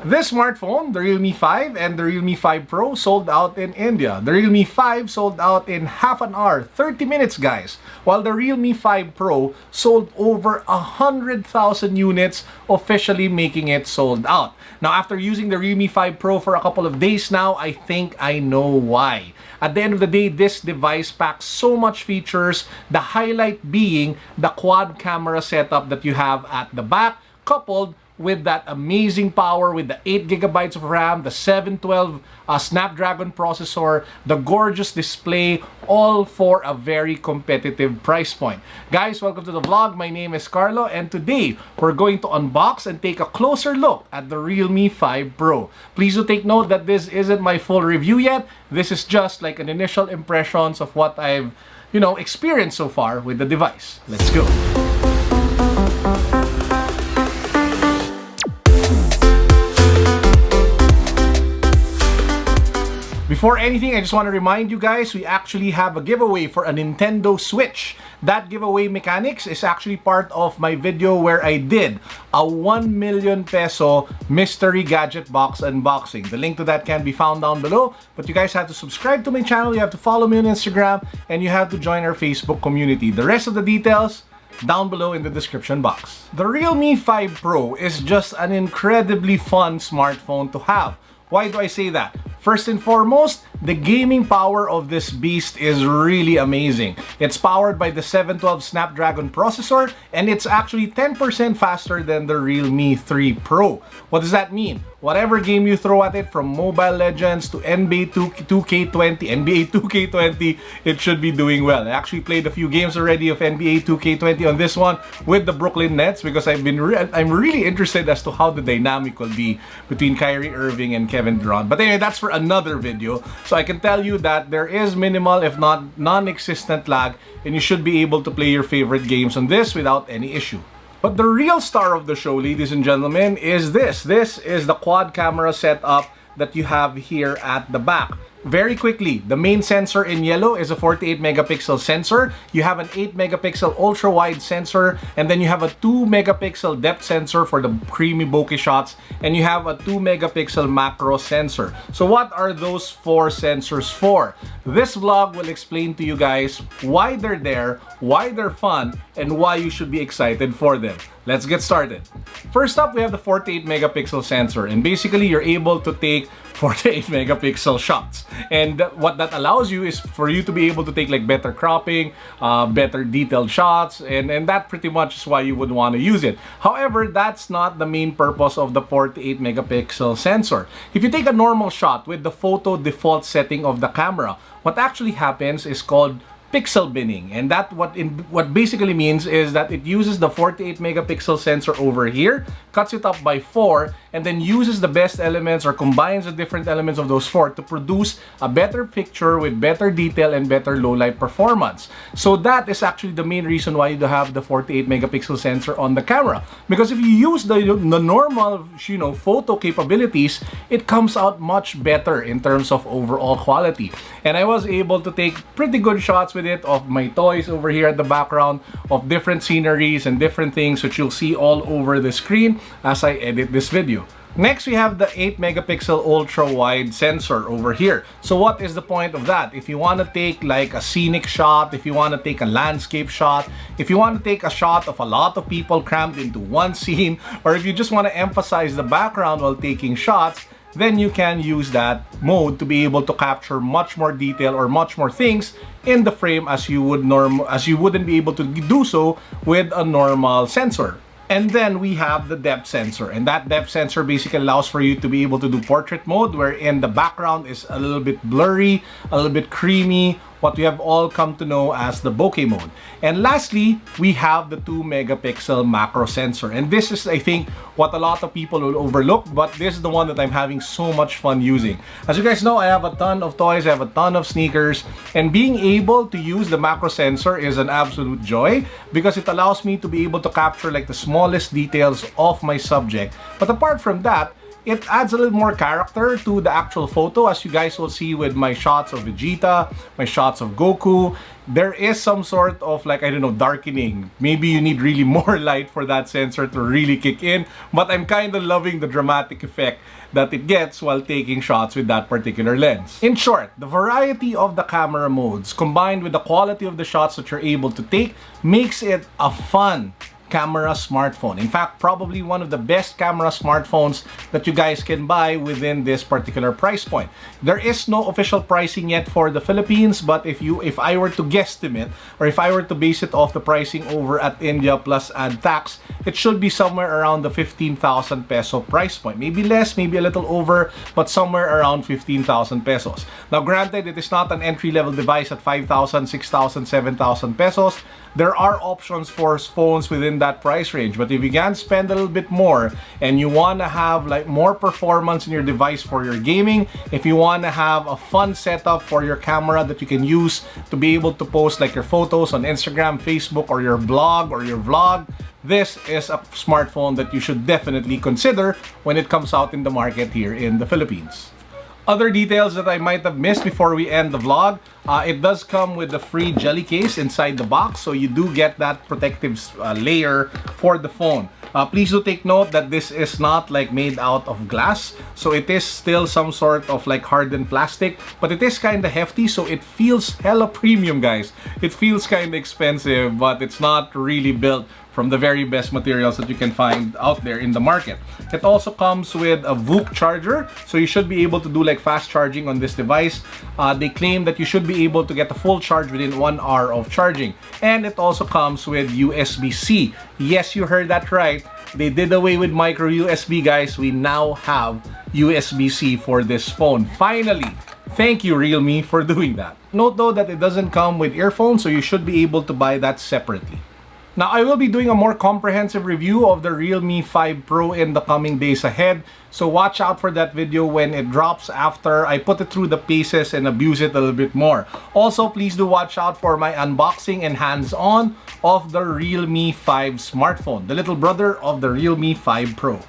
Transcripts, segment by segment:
This smartphone, the Realme 5 and the Realme 5 Pro, sold out in India. The Realme 5 sold out in half an hour, 30 minutes, guys. While the Realme 5 Pro sold over 100,000 units, officially making it sold out. Now, after using the Realme 5 Pro for a couple of days now, I think I know why. At the end of the day, this device packs so much features, the highlight being the quad camera setup that you have at the back, coupled with that amazing power with the 8 GB of RAM, the 712 Snapdragon processor, the gorgeous display, all for a very competitive price point. Guys, welcome to the vlog. My name is Carlo, and today we're going to unbox and take a closer look at the Realme 5 Pro. Please do take note that this isn't my full review yet. This is just like an initial impressions of what I've, experienced so far with the device. Let's go. Before anything, I just want to remind you guys, we actually have a giveaway for a Nintendo Switch. That giveaway mechanics is actually part of my video where I did a 1 million peso mystery gadget box unboxing. The link to that can be found down below, but you guys have to subscribe to my channel, you have to follow me on Instagram, and you have to join our Facebook community. The rest of the details down below in the description box. The Realme 5 Pro is just an incredibly fun smartphone to have. Why do I say that? First and foremost, the gaming power of this beast is really amazing. It's powered by the 712 Snapdragon processor, and it's actually 10% faster than the Realme 3 Pro. What does that mean? Whatever game you throw at it, from Mobile Legends to NBA 2K20, it should be doing well. I actually played a few games already of NBA 2K20 on this one with the Brooklyn Nets because I'm really interested as to how the dynamic will be between Kyrie Irving and Kevin Durant. But anyway, that's for another video. So I can tell you that there is minimal, if not non-existent lag, and you should be able to play your favorite games on this without any issue. But the real star of the show, ladies and gentlemen, is this. This is the quad camera setup that you have here at the back. Very quickly, the main sensor in yellow is a 48 megapixel sensor. You have an 8 megapixel ultra wide sensor, and then you have a 2 megapixel depth sensor for the creamy bokeh shots, and you have a 2 megapixel macro sensor. So what are those four sensors for? This vlog will explain to you guys why they're there, why they're fun, and why you should be excited for them. Let's get started. First up, we have the 48 megapixel sensor, and basically you're able to take 48 megapixel shots, and what that allows you is for you to be able to take like better cropping, better detailed shots, and that pretty much is why you would want to use it. However, that's not the main purpose of the 48 megapixel sensor. If you take a normal shot with the photo default setting of the camera, what actually happens is called pixel binning, and that what basically means is that it uses the 48 megapixel sensor over here, cuts it up by 4, and then uses the best elements or combines the different elements of those 4 to produce a better picture with better detail and better low light performance. So that is actually the main reason why you have the 48 megapixel sensor on the camera, because if you use the normal photo capabilities, it comes out much better in terms of overall quality. And I was able to take pretty good shots with it of my toys over here at the background, of different sceneries and different things which you'll see all over the screen as I edit this video. Next, we have the 8 megapixel ultra wide sensor over here. So what is the point of that? If you want to take like a scenic shot, if you want to take a landscape shot, if you want to take a shot of a lot of people crammed into one scene, or if you just want to emphasize the background while taking shots, then you can use that mode to be able to capture much more detail or much more things in the frame as you wouldn't be able to do so with a normal sensor. And then we have the depth sensor, and that depth sensor basically allows for you to be able to do portrait mode, wherein the background is a little bit blurry, a little bit creamy, what we have all come to know as the bokeh mode. And lastly, we have the 2 megapixel macro sensor, and this is, I think, what a lot of people will overlook, but this is the one that I'm having so much fun using. As you guys know, I have a ton of toys, I have a ton of sneakers, and being able to use the macro sensor is an absolute joy because it allows me to be able to capture like the smallest details of my subject. But apart from that, it adds a little more character to the actual photo, as you guys will see with my shots of Vegeta, my shots of Goku. There is some sort of, like, I don't know, darkening. Maybe you need really more light for that sensor to really kick in, but I'm kind of loving the dramatic effect that it gets while taking shots with that particular lens. In short, the variety of the camera modes combined with the quality of the shots that you're able to take makes it a fun camera smartphone. In fact, probably one of the best camera smartphones that you guys can buy within this particular price point. There is no official pricing yet for the Philippines, but if I were to guesstimate, or if I were to base it off the pricing over at India plus add tax, it should be somewhere around the 15,000 peso price point. Maybe less, maybe a little over, but somewhere around 15,000 pesos. Now granted, it is not an entry-level device at 5,000, 6,000, 7,000 pesos. There are options for phones within that price range, but if you can spend a little bit more and you want to have like more performance in your device for your gaming, if you want to have a fun setup for your camera that you can use to be able to post like your photos on Instagram, Facebook, or your blog or your vlog, this is a smartphone that you should definitely consider when it comes out in the market here in the Philippines. Other details that I might have missed before we end the vlog, it does come with the free jelly case inside the box, so you do get that protective layer for the phone. Please do take note that this is not like made out of glass, so it is still some sort of like hardened plastic, but it is kind of hefty, so it feels hella premium, guys. It feels kind of expensive, but it's not really built from the very best materials that you can find out there in the market. It also comes with a VOOC charger, so you should be able to do like fast charging on this device. They claim that you should be able to get a full charge within 1 hour of charging. And it also comes with USB-C. Yes, you heard that right. They did away with micro USB, guys. We now have USB-C for this phone. Finally! Thank you, Realme, for doing that. Note though that it doesn't come with earphones, so you should be able to buy that separately. Now, I will be doing a more comprehensive review of the Realme 5 Pro in the coming days ahead. So watch out for that video when it drops after I put it through the paces and abuse it a little bit more. Also, please do watch out for my unboxing and hands-on of the Realme 5 smartphone, the little brother of the Realme 5 Pro.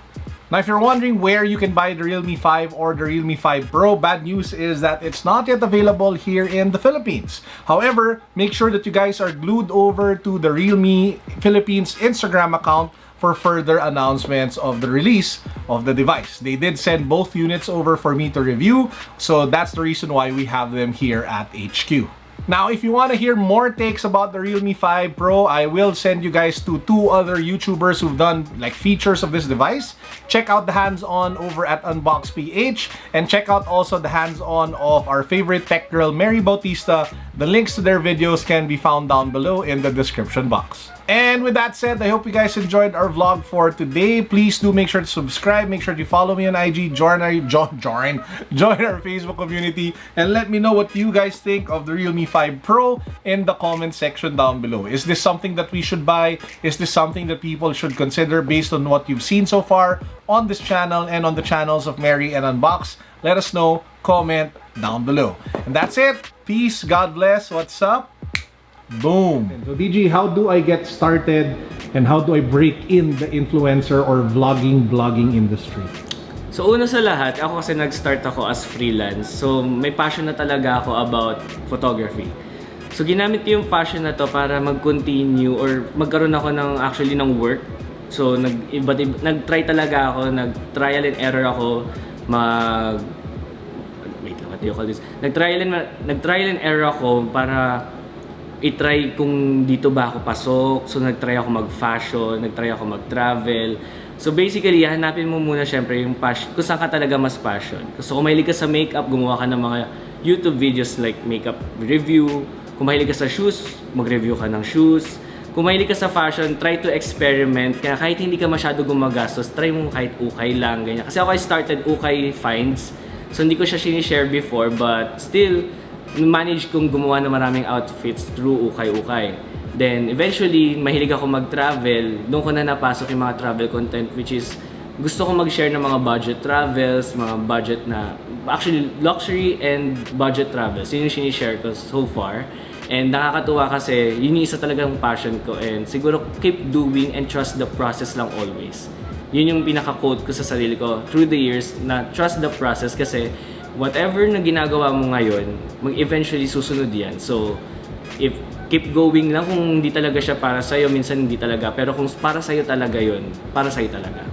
Now, if you're wondering where you can buy the Realme 5 or the Realme 5 Pro, bad news is that it's not yet available here in the Philippines. However, make sure that you guys are glued over to the Realme Philippines Instagram account for further announcements of the release of the device. They did send both units over for me to review, so that's the reason why we have them here at HQ. Now, if you want to hear more takes about the Realme 5 Pro, I will send you guys to 2 other YouTubers who've done like features of this device. Check out the hands-on over at Unbox PH, and check out also the hands-on of our favorite tech girl, Mary Bautista. The links to their videos can be found down below in the description box. And with that said, I hope you guys enjoyed our vlog for today. Please do make sure to subscribe, make sure to follow me on IG, join our Facebook community, and let me know what you guys think of the Realme 5 Pro in the comment section down below. Is this something that we should buy? Is this something that people should consider based on what you've seen so far on this channel and on the channels of Mary and Unbox? Let us know, comment down below. And that's it. Peace, God bless, what's up? Boom. So DG, how do I get started and how do I break in the influencer or blogging industry? So una sa lahat, ako kasi nag-start ako as freelance. So may passion na talaga ako about photography. So ginamit ko yung passion na to para mag-continue or magkaroon ako ng work. So nag-try talaga ako, nag-trial and error ako, nag-trial and error ako para i-try kung dito ba ako pasok. So nag-try ako mag-fashion, nag-try ako mag-travel. So basically, hanapin mo muna syempre yung passion, kung saan ka talaga mas passion. So kung mahilig ka sa makeup, gumawa ka ng mga YouTube videos like makeup review. Kung mahilig ka sa shoes, mag-review ka ng shoes. Kung mahilig ka sa fashion, try to experiment. Kaya kahit hindi ka masyado gumagastos, try mo kahit ukay lang, ganyan. Kasi ako I started ukay finds. So hindi ko siya sinishare before, but still, manage kong gumawa ng maraming outfits through ukay-ukay. Then eventually, mahilig ako mag-travel. Doon ko na napasok yung mga travel content, which is gusto ko mag-share ng mga budget travels, mga budget na actually luxury and budget travels. Yun yung sinishare ko so far. And nakakatuwa kasi yun yung isa talagang passion ko, and siguro keep doing and trust the process lang always. Yun yung pinaka-quote ko sa sarili ko through the years na trust the process kasi whatever na ginagawa mo ngayon, mag-eventually susunod yan. So, if keep going lang kung hindi talaga siya para sa'yo, minsan hindi talaga. Pero kung para sa'yo talaga yun, para sa'yo talaga.